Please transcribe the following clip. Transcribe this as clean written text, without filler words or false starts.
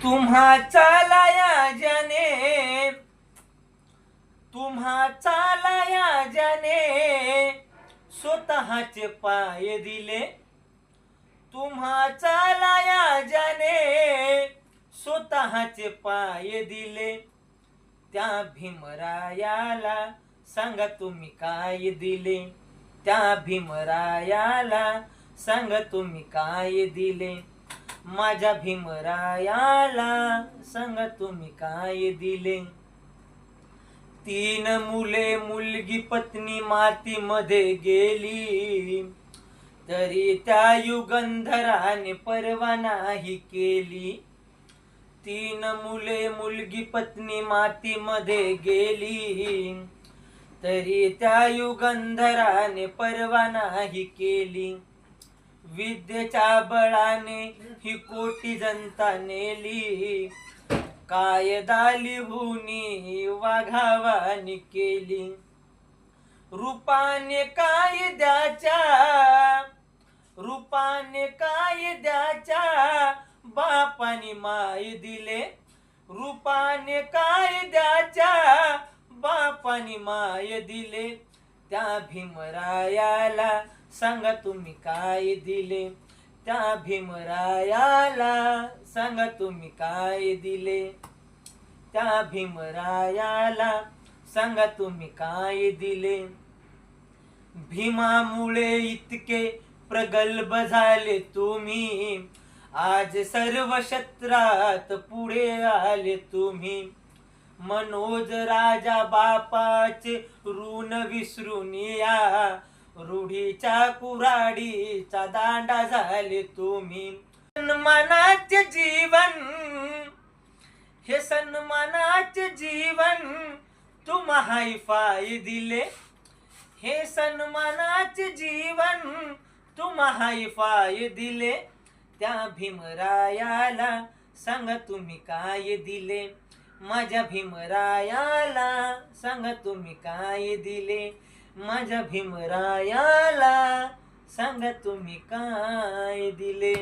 तुम्हा चालाया ज्याने, तुम्हा चालाया ज्याने स्वतःचे पाय दिले, तुम्हा चालाया ज्याने स्वतःचे पाय दिले, त्या भीमरायाला सांगा तुम्ही काय दिले, त्या भीमरायाला सांगा तुम्ही काय दिले, माझ्या भीमरायाला सांगा तुम्ही काय दिले. 3 मुले मुलगी पत्नी मातीमध्ये गेली, तरी त्या युगंधराने परवा नाही केली. 3 मुले मुलगी पत्नी मातीमध्ये गेली, तरी त्या युगंधराने परवा नाही केली. विद्येच्या बळाने ही कोटी जनता नेली, कायदा लिहूनी वाघावानी केली. रूपाने कायद्याच्या, रूपाने कायद्याच्या बापाने माय दिले, रूपाने कायद्याच्या बापाने माय दिले, त्या भीमरायाला सांगा तुम्ही काय दिले, त्या भीमरायाला सांगा तुम्ही काय दिले, त्या भीमरायाला सांगा तुम्ही काय दिले. भीमामुळे इतके प्रगल्भ झाले तुम्ही, आज सर्व क्षेत्रात पुढे आले तुम्ही. मनोज राजा बापाचे ऋण विसरून या, रूढीच्या कुऱ्हाडीचा दांडा झाले तुम्ही. सन्मानाचे जीवन, हे सन्मानाचे जीवन तुम्हा हायफाय दिले, हे सन्मानाचे जीवन तुम्हा हायफाय दिले, त्या भीमरायाला सांगा तुम्ही काय दिले, माझ्या भीमरायाला सांगा तुम्ही काय दिले, माझ्या भीमरायाला सांगा तुम्ही काय दिले.